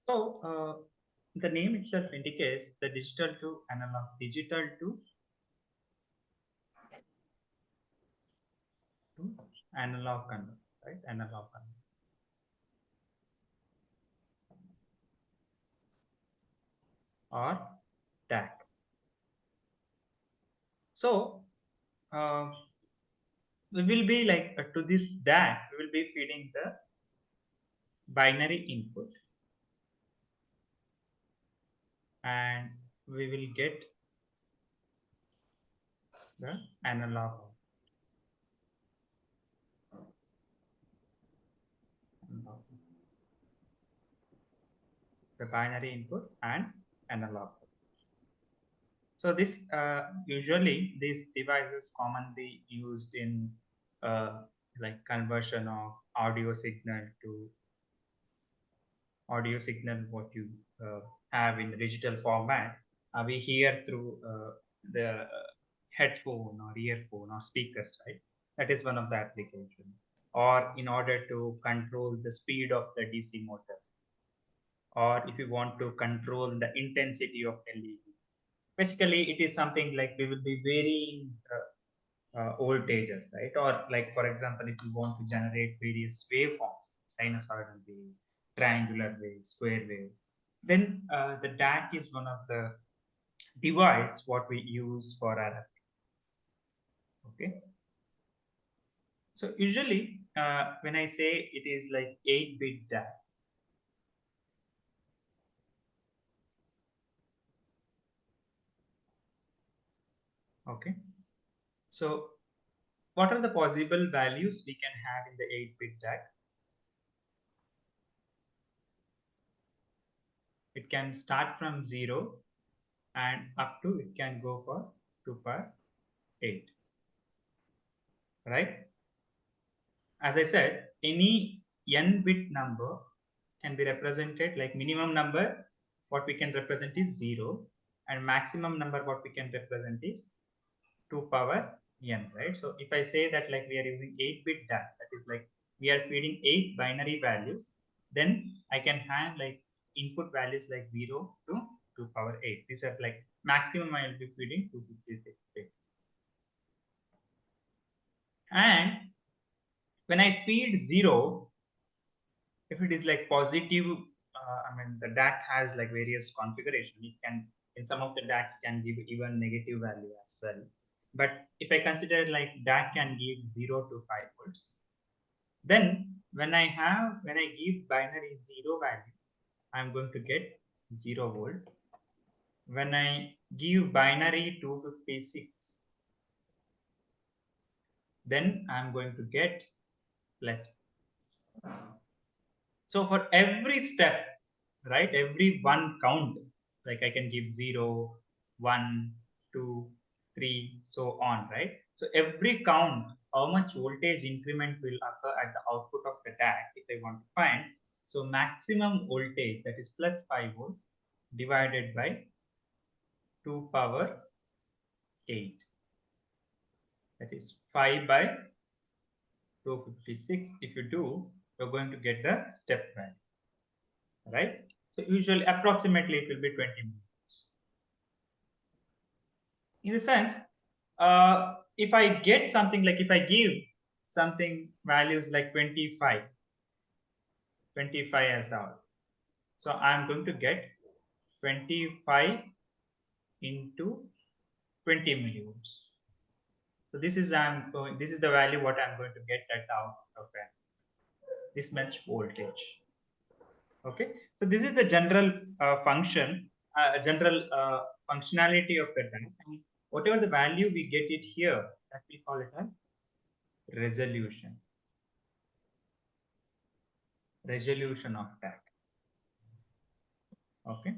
So the name itself indicates the digital to analog, analog converter, right? Analog converter. Or DAC. So we will be like to this DAC, we will be feeding the binary input, and we will get the analog. The binary input and analog. So this usually these devices commonly used in like conversion of audio signal what you have in digital format. We hear through the headphone or earphone or speakers, right? That is one of the applications. Or in order to control the speed of the DC motor, or if you want to control the intensity of LED. Basically, it is something like we will be varying voltages, right? Or like, for example, if you want to generate various waveforms, sinusoidal wave, triangular wave, square wave, then the DAC is one of the device what we use for RF. Okay. So usually, when I say it is like 8-bit DAC, okay. So what are the possible values we can have in the 8-bit DAC? It can start from 0 and up to it can go for 2 power 8, right? As I said, any n bit number can be represented like minimum number what we can represent is 0 and maximum number what we can represent is 2 power n, right? So if I say that like we are using 8-bit DAC, that is like we are feeding 8 binary values, then I can have like input values like 0 to 2 power 8. These are like maximum I will be feeding 256 bit. And when I feed 0, if it is like positive, I mean the DAC has like various configuration. It can, in some of the DACs can give even negative value as well. But if I consider like DAC can give 0 to 5 volts, then when I give binary 0 value, I'm going to get 0 volt. When I give binary 256, then I'm going to get less. So for every step, right, every one count, like I can give 0, 1, 2, 3, so on, right? So every count, how much voltage increment will occur at the output of the DAC if I want to find. So maximum voltage, that is plus 5 volt divided by 2 power 8. That is 5 by 256. If you do, you're going to get the step value, right? So usually approximately it will be 20 minutes. In the sense, if I get something like if I give something values like 25 as the output, so I'm going to get 25 into 20 millivolts. So this is the value what I'm going to get at the output of this much voltage. Okay, so this is the general general functionality of the DAC. And whatever the value we get it here, that we call it as resolution of DAC. Okay,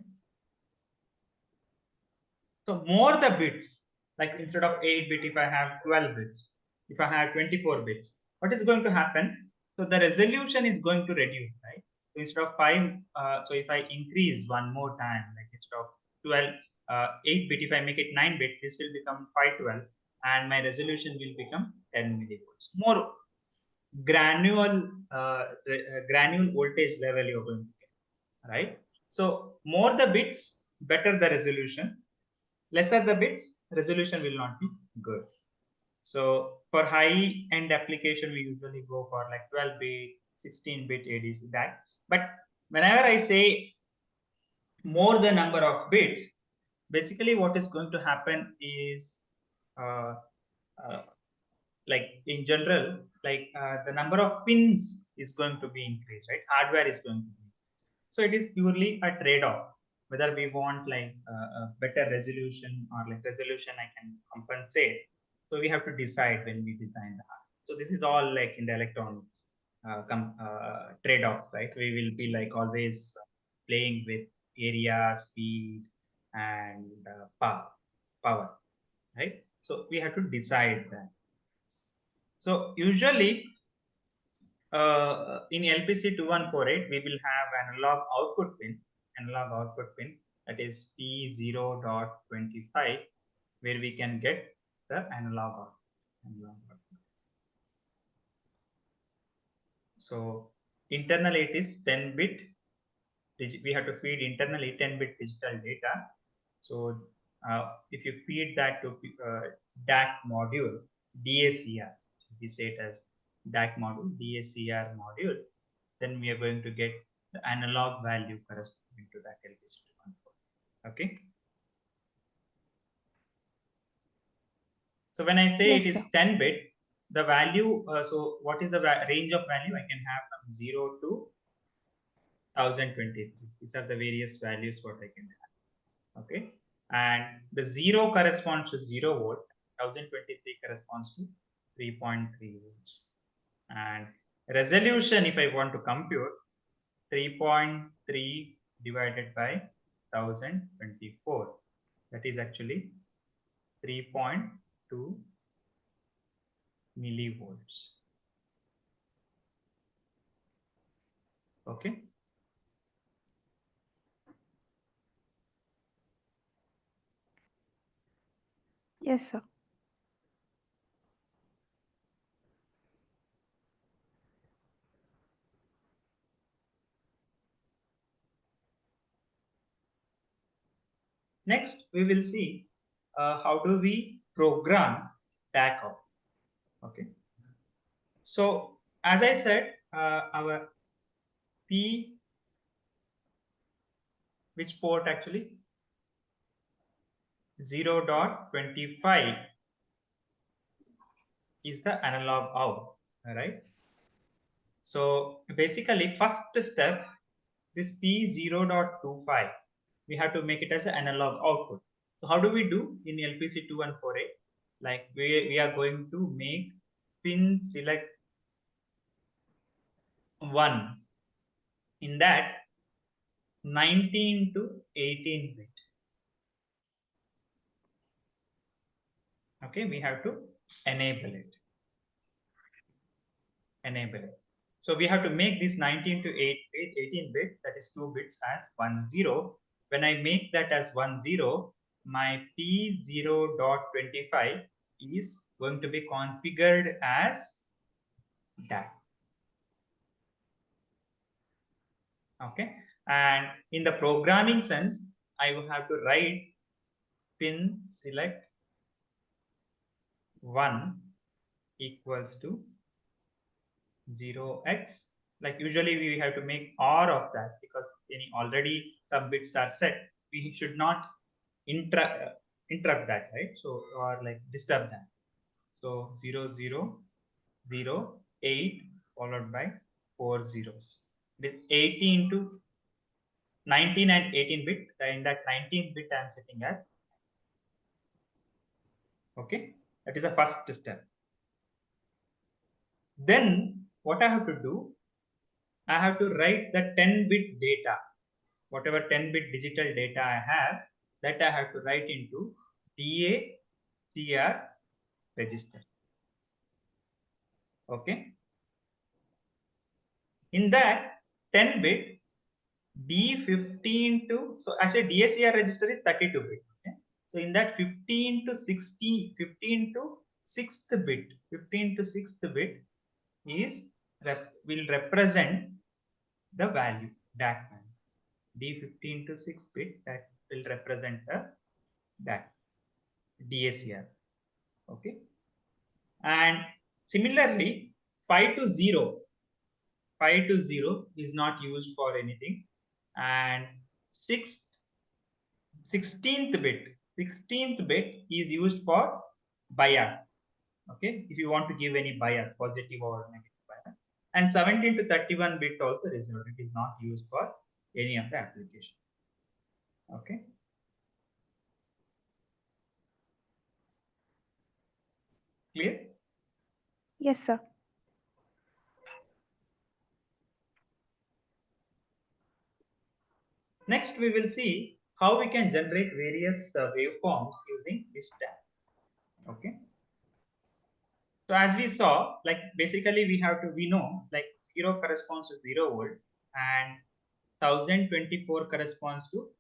so more the bits, like instead of 8-bit, if I have 12 bits, if I have 24 bits, what is going to happen? So the resolution is going to reduce, right? So instead of 5, so if I increase one more time, like instead of 12, 8-bit, if I make it 9-bit, this will become 512, and my resolution will become 10 millivolts. More granular voltage level you're going to get, right? So more the bits, better the resolution. Lesser the bits, resolution will not be good. So for high-end application, we usually go for like 12-bit, 16-bit ADC DAC. But whenever I say more the number of bits, basically what is going to happen is uh, uh, like in general, like the number of pins is going to be increased, right? Hardware is going to be. So it is purely a trade-off. Whether we want like a better resolution or like resolution I can compensate. So we have to decide when we design the hardware. So this is all like in the electronics trade-off, right? We will be like always playing with area, speed, and power, right? So we have to decide that. So usually in LPC2148, we will have analog output pin that is P0.25, where we can get the analog output. So internally it is 10-bit. We have to feed internally 10-bit digital data. So if you feed that to DAC module, DACR, we say it as DAC module, DACR module, then we are going to get the analog value corresponding to that LPC2148. Okay. So when I say Yes, it is sir. 10-bit, the value, so what is the range of value I can have from 0 to 1023? These are the various values what I can have. Okay. And the 0 corresponds to 0 volt, 1023 corresponds to 3.3 volts. And resolution, if I want to compute, 3.3 divided by 1024, that is actually 3.2 millivolts. Okay. Yes, sir. Next, we will see how do we program DAC out. Okay. So as I said, our P, which port actually 0.25 is the analog out, right? So basically, first step, this P0.25, we have to make it as an analog output. So how do we do in LPC2148? Like we are going to make pin select 1. In that 19 to 18 bit. Okay, we have to enable it. So we have to make this 19 to 18 bit, that is 2 bits, as 10. When I make that as 10, my P0.25 is going to be configured as DAC. Okay, and in the programming sense, I will have to write pin select 1 equals to 0x. Like usually we have to make OR of that because already some bits are set. We should not interrupt that, right? So or like disturb that. So 0 0 0 8 followed by 4 zeros. With 18 to 19 and 18 bit. In that 19 bit I am setting as, okay, that is the first step. Then what I have to do, I have to write the 10-bit data. Whatever 10-bit digital data I have, that I have to write into DACR register. Okay. In that 10-bit D15 to, so actually DACR register is 32-bit. Okay. So in that 15 to 60, 15 to 6th bit, 15 to 6th bit is will represent the value, DAC value. D15 to 6 bit, that will represent a DAC, DACR. Okay. And similarly, 5 to 0 is not used for anything, and 16th bit is used for bias. Okay, if you want to give any bias, positive or negative bias. And 17 to 31 bit also reserved. It is not used for any of the application. Okay. Clear? Yes, sir. Next, we will see how we can generate various waveforms using this DAC. Okay. So as we saw, like basically we know like 0 corresponds to 0 volt and 1024 corresponds to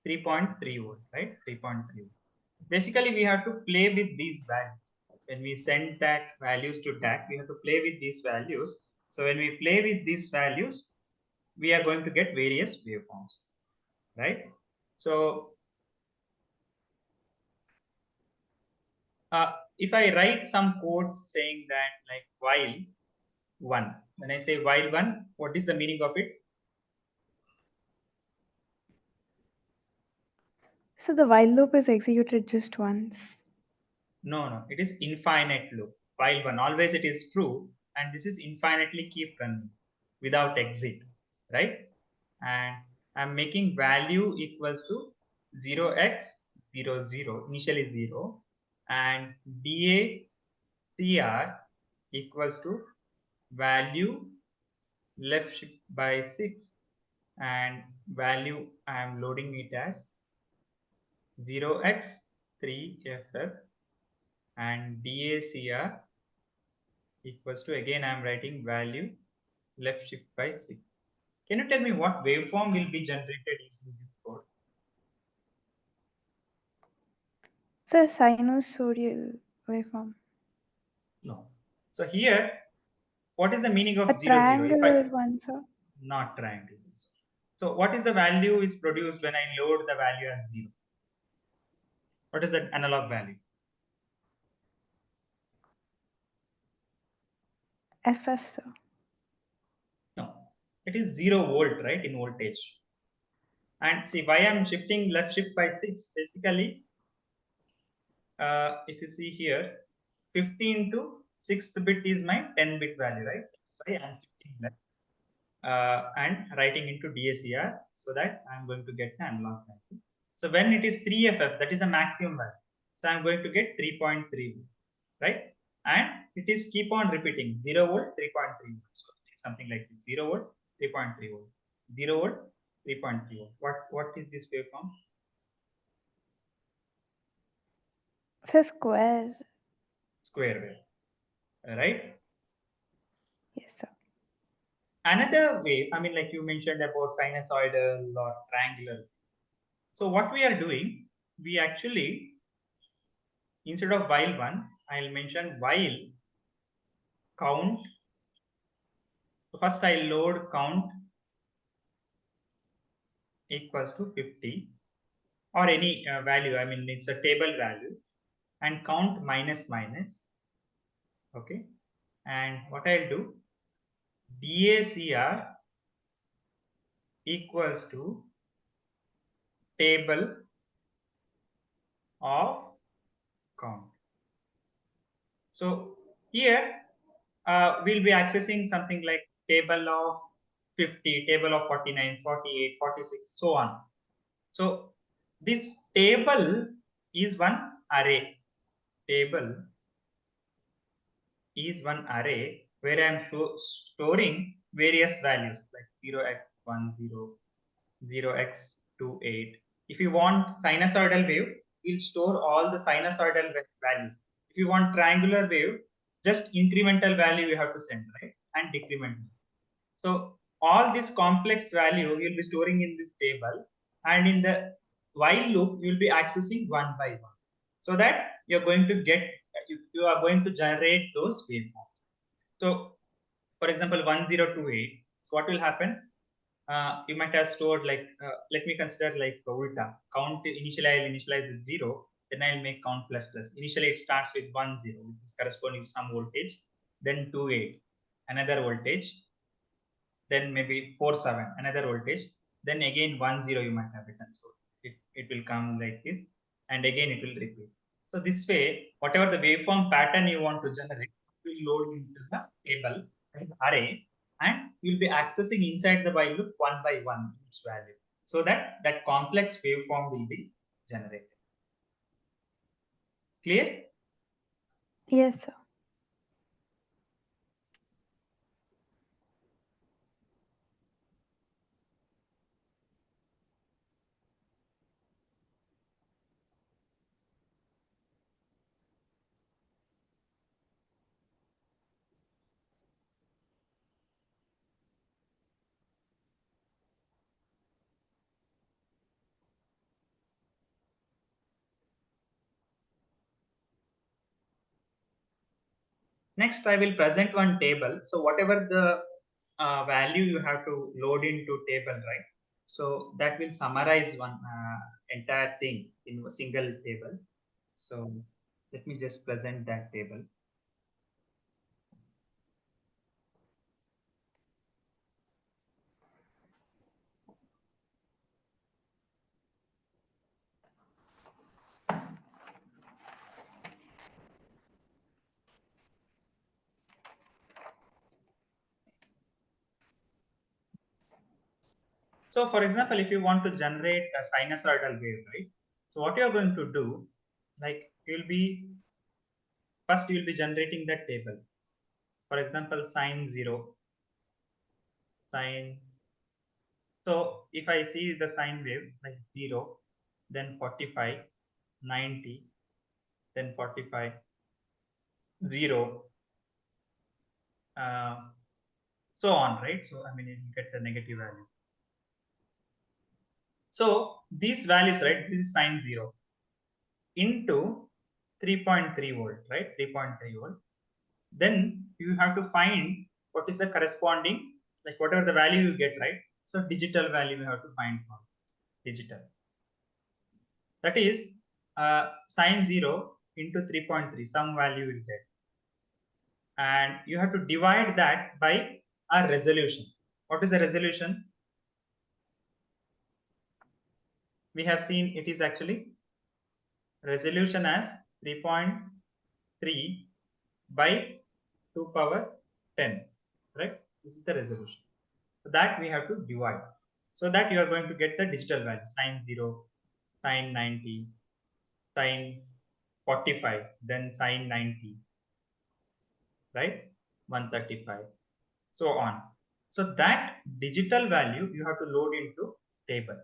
3.3 volt, right? 3.3. Basically, we have to play with these values. When we send that values to DAC, we have to play with these values. So when we play with these values, we are going to get various waveforms, right? So if I write some code saying that like while 1, when I say while 1, what is the meaning of it? So the while loop is executed just once. No, it is infinite loop. While 1, always it is true, and this is infinitely keep running without exit, right? And I'm making value equals to 0x00, initially 0, and DACR equals to value left shift by 6, and value I am loading it as 0x3ff, and DACR equals to, again I am writing value left shift by 6. Can you tell me what waveform will be generated using this code? So sinusoidal waveform. No. So here, what is the meaning of A 0, 0? If I triangular one, sir. not triangle. So what is the value is produced when I load the value as 0? What is the analog value? FF, sir. No, it is 0 volt, right, in voltage. And see why I'm shifting left shift by 6. Basically, if you see here, 15 to 6th bit is my 10 bit value, right? That's why I'm shifting left and writing into DACR so that I'm going to get the analog value. So when it is 3FF, that is the maximum value. So I'm going to get 3.3, right? And it is keep on repeating 0 volt, 3.3 volt. So it's something like this: 0 volt, 3.3 volt, 0 volt, 3.3 volt. What is this waveform? It's a square. Square wave, right? Yes, sir. Another wave, I mean, like you mentioned about sinusoidal or triangular. So what we are doing, we actually, instead of while 1, I'll mention while count. So first I load count equals to 50 or any value. I mean, it's a table value, and count minus minus. Okay. And what I'll do, DACR equals to table of count. So here we'll be accessing something like table of 50, table of 49, 48, 46, so on. So this table is one array. Table is one array where I am storing various values like 0x10, 0x28. If you want sinusoidal wave, we'll store all the sinusoidal values. If you want triangular wave, just incremental value you have to send, right? And decremental. So all this complex value you'll be storing in this table, and in the while loop you'll be accessing one by one, so that you're going to get you are going to generate those waveforms. So for example 1028, so what will happen? you might have stored like, let me consider like ulta. Count initially I'll initialize with 0, then I'll make count plus plus. Initially it starts with 1 0, which is corresponding to some voltage, then 2 8, another voltage, then maybe 4 7, another voltage, then again 1 0 you might have written. So it will come like this, and again it will repeat. So this way, whatever the waveform pattern you want to generate, will load into the table and array, and you'll be accessing inside the while loop one by one each value, so that that complex waveform will be generated. Clear? Yes, sir. Next, I will present one table. So whatever the value you have to load into table, right? So that will summarize one entire thing in a single table. So let me just present that table. So for example, if you want to generate a sinusoidal wave, right? So what you are going to do, like you'll be, first you will be generating that table. For example, sine 0, sine. So if I see the sine wave like 0, then 45, 90, then 45, 0, uh, so on, right? So I mean, you get the negative value. So these values, right? This is sine 0 into 3.3 volt, right? 3.3 volt. Then you have to find what is the corresponding, like whatever the value you get, right? So digital value you have to find from digital. That is sine 0 into 3.3, some value you will get. And you have to divide that by a resolution. What is the resolution? We have seen it is actually resolution as 3.3 by 2 power 10, right? This is the resolution. So that we have to divide. So that you are going to get the digital value, sine 0, sine 90, sine 45, then sine 90, right? 135, so on. So that digital value you have to load into table.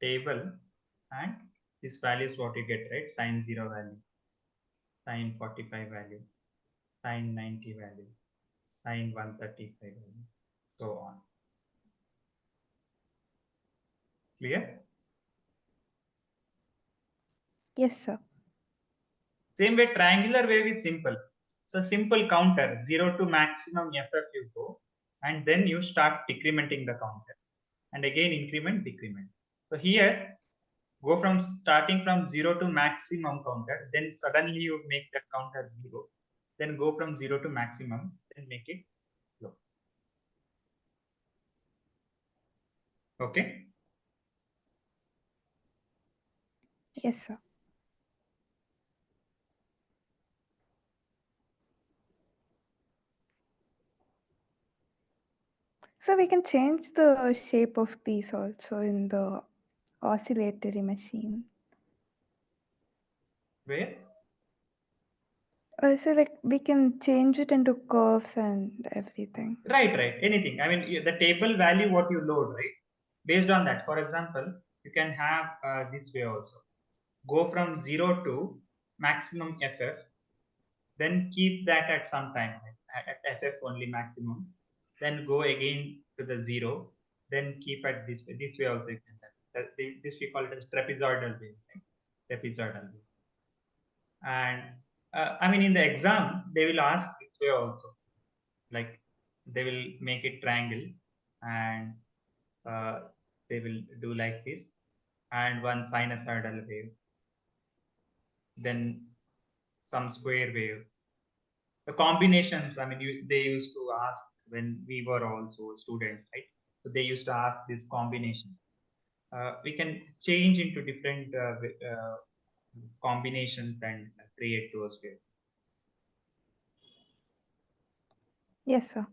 And this value is what you get, right? Sine 0 value, sine 45 value, sine 90 value, sine 135 value, so on. Clear? Yes, sir. Same way, triangular wave is simple. So simple counter, 0 to maximum FF you go, and then you start decrementing the counter, and again increment, decrement. So here, go from starting from 0 to maximum counter, then suddenly you make that counter 0, then go from 0 to maximum, then make it low. Okay? Yes, sir. So we can change the shape of these also in the oscillatory machine. Where? So like we can change it into curves and everything. Right. Anything. I mean, the table value what you load, right? Based on that, for example, you can have this way also. Go from 0 to maximum FF, then keep that at some time, at FF only maximum, then go again to the 0, then keep at this way. This way also you can have. This we call it as trapezoidal wave, right? Trapezoidal wave. And I mean, in the exam, they will ask this way also. Like they will make it triangle, and they will do like this, and one sinusoidal wave, then some square wave. The combinations, I mean, they used to ask when we were also students, right? So they used to ask this combination. We can change into different combinations and create those waves. Yes, sir.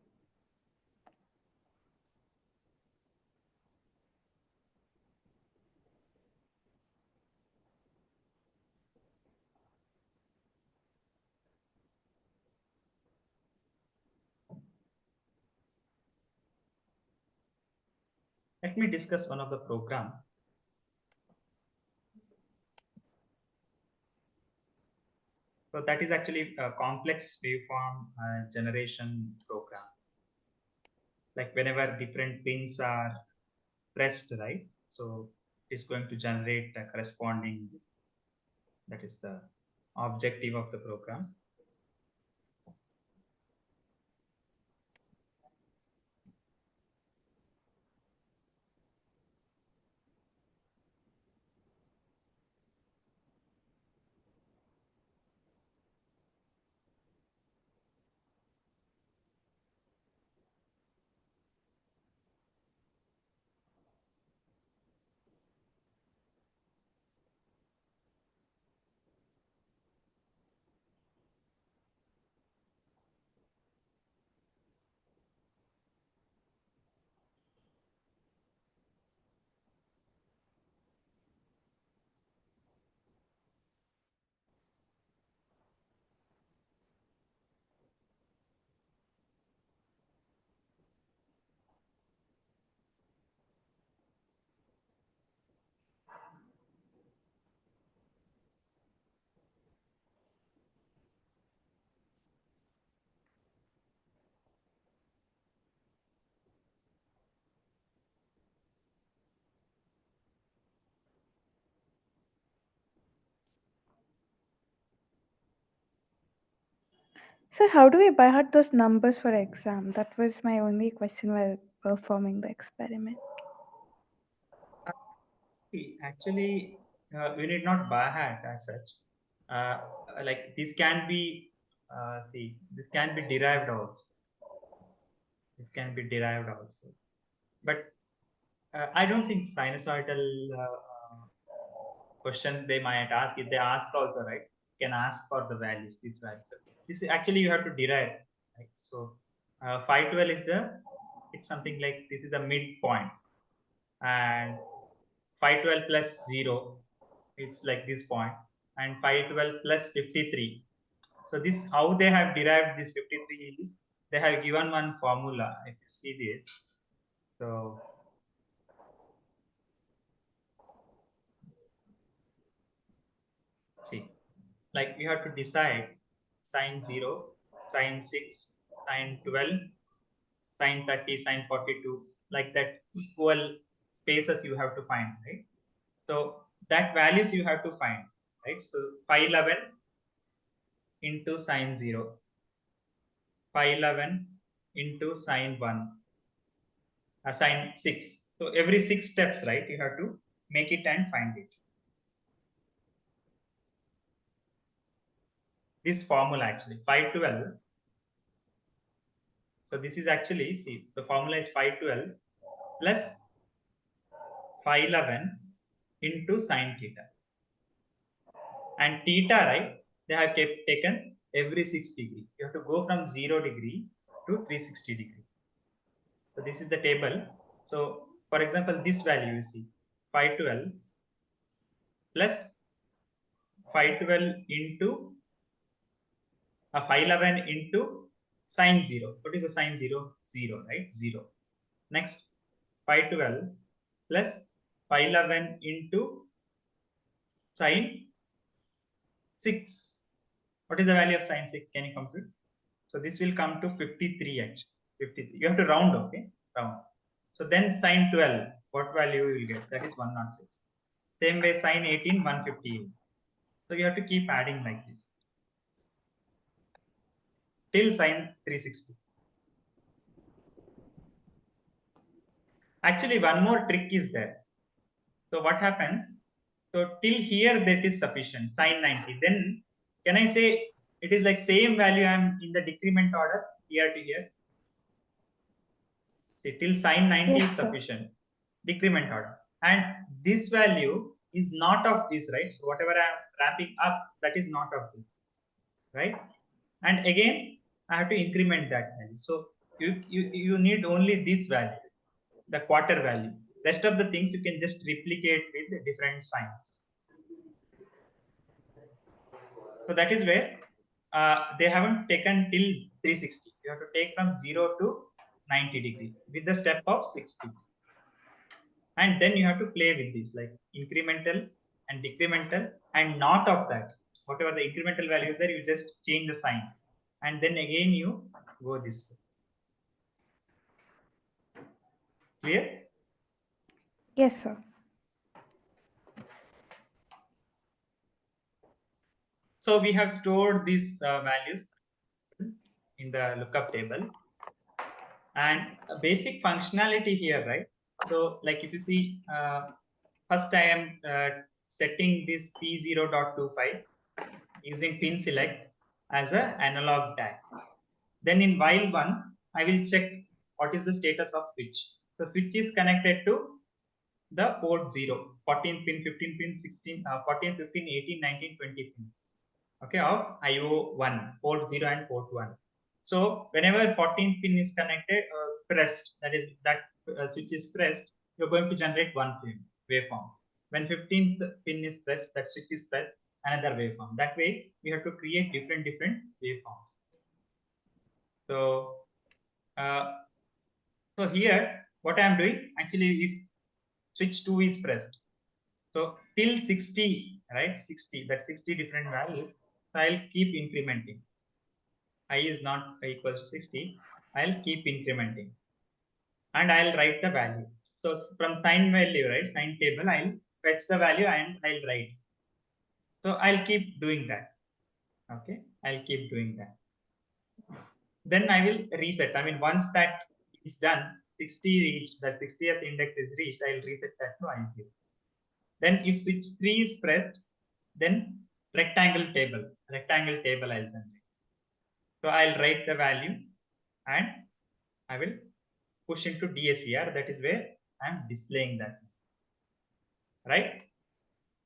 Let me discuss one of the program. So that is actually a complex waveform generation program. Like whenever different pins are pressed, right? So it's going to generate a corresponding, that is the objective of the program. Sir, how do we by heart those numbers for exam? That was my only question while performing the experiment. Actually, we need not by heart as such. Like this can be, this can be derived also. It can be derived also. But I don't think sinusoidal questions they might ask. If they ask also, right, you can ask for the values, these values. So this is actually you have to derive, right? So 512 is it's something like this is a midpoint, and 512 plus 0, it's like this point, and 512 plus 53. So this, how they have derived this 53 is, they have given one formula. If you see this, so see, like we have to decide sine 0, sine 6, sine 12, sine 30, sine 42, like that equal spaces you have to find, right? So that values you have to find, right? So 511 into sine 0, 511 into sine 1, sine 6. So every 6 steps, right, you have to make it and find it. This formula actually 512. So this is actually, see, the formula is 512 plus 511 into sine theta. And theta, right, they have kept taken every 6 degree. You have to go from 0 degree to 360 degree. So this is the table. So for example, this value you see 512 plus 512 into 511 into sine 0. What is the sine 0? 0, right? 0. Next, 512 plus 511 into sine 6. What is the value of sine 6? Can you compute? So this will come to 53 actually. 53. You have to round, okay? Round. So then sine 12, what value you will get? That is 106. Same way sine 18, 158. So you have to keep adding like this till sine 360. Actually, one more trick is there. So what happens? So till here that is sufficient, sine 90. Then can I say it is like same value I'm in the decrement order here to here? See, till sine 90 Yes, is sir. sufficient, decrement order. And this value is not of this, right? So whatever I'm wrapping up, that is not of this, right? And again, I have to increment that value. So you need only this value, the quarter value. Rest of the things you can just replicate with different signs. So that is where they haven't taken till 360. You have to take from 0 to 90 degree with the step of 60. And then you have to play with this like incremental and decremental and not of that. Whatever the incremental value is there, you just change the sign. And then again you go this way. Clear? Yes, sir. So we have stored these values in the lookup table. And a basic functionality here, right? So like if you see, first I am setting this P0.25 using pin select as an analog DAC. Then in while one, I will check what is the status of switch. So switch is connected to the port 0, 14 pin, 15 pin, 16, 14, 15, 18, 19, 20 pins. Okay, of IO1, port 0 and port 1. So whenever 14 pin is connected, pressed, that is that switch is pressed, you're going to generate one waveform. When 15th pin is pressed, that switch is pressed, another waveform. That way, we have to create different waveforms. So, so here, what I am doing, actually, if switch 2 is pressed, so till 60, right? 60, that 60 different values, so I'll keep incrementing. I is not equals to 60, I'll keep incrementing. And I'll write the value. So from sine value, right? Sine table, I'll fetch the value and I'll write. So I'll keep doing that. Okay, I'll keep doing that. Then I will reset. I mean, once that is done, 60 reached, that 60th index is reached, I'll reset that to IQ. Then if switch 3 is pressed, then rectangle table I'll generate. So I'll write the value and I will push into DSCR. That is where I'm displaying that. Right?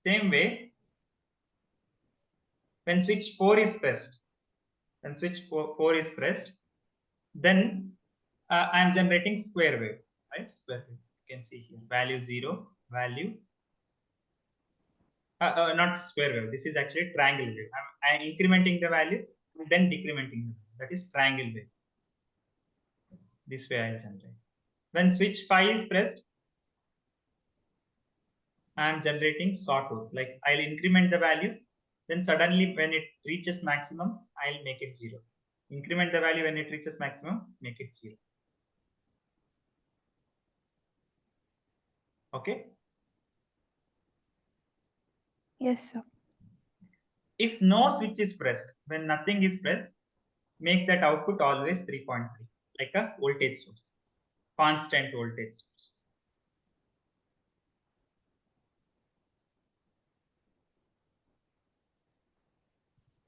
Same way, when switch 4 is pressed, then I'm generating square wave, right? Square wave. You can see here value 0, value. Not square wave. This is actually triangle wave. I'm incrementing the value and then decrementing the value. That is triangle wave. This way I'll generate. When switch 5 is pressed, I'm generating sawtooth. Like I'll increment the value, then suddenly when it reaches maximum, I'll make it 0. Increment the value when it reaches maximum, make it 0. Okay. Yes, sir. If no switch is pressed, when nothing is pressed, make that output always 3.3, like a voltage source, constant voltage source.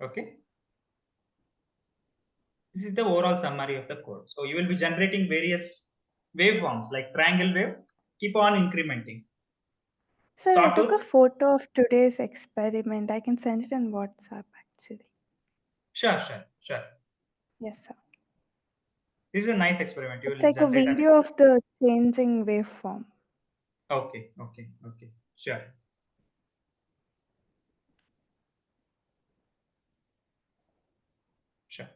Okay. This is the overall summary of the code. So you will be generating various waveforms like triangle wave, keep on incrementing. Sir, I took a Sawtooth. photo of today's experiment. I can send it in WhatsApp actually. Sure. Yes, sir. This is a nice experiment. You It's will like a generate an. video of the changing waveform. Okay. Sure. Sure.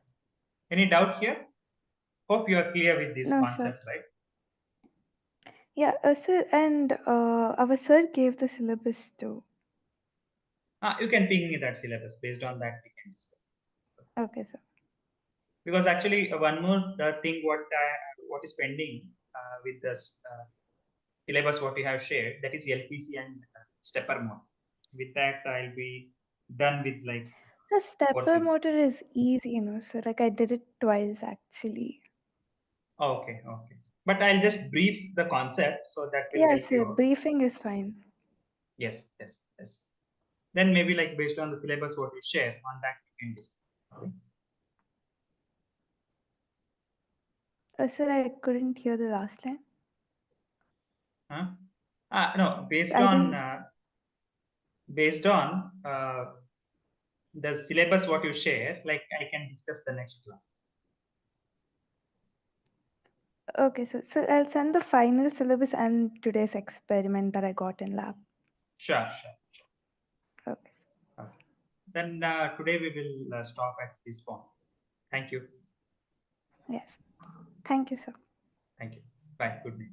Any doubt here? Hope you are clear with this No, concept, sir. right? Yeah, sir, and our sir gave the syllabus too. You can ping me that syllabus. Based on that, we can discuss. Okay, sir. Because actually, one more thing, what is pending with this syllabus, what we have shared, that is LPC and stepper mode. With that, I'll be done with like. The stepper Working. motor is easy, so like I did it twice actually. Okay. but I'll just brief the concept so that will help Yes, you out. briefing is fine. Yes. Then maybe like based on the syllabus what we share on that we can discuss. Okay. Sir, I couldn't hear the last line. Huh? No, based I on the syllabus what you share, like I can discuss the next class. Okay, so I'll send the final syllabus and today's experiment that I got in lab. Sure. Okay. Okay. Then today we will stop at this point. Thank you. Yes. Thank you, sir. Thank you. Bye. Good night.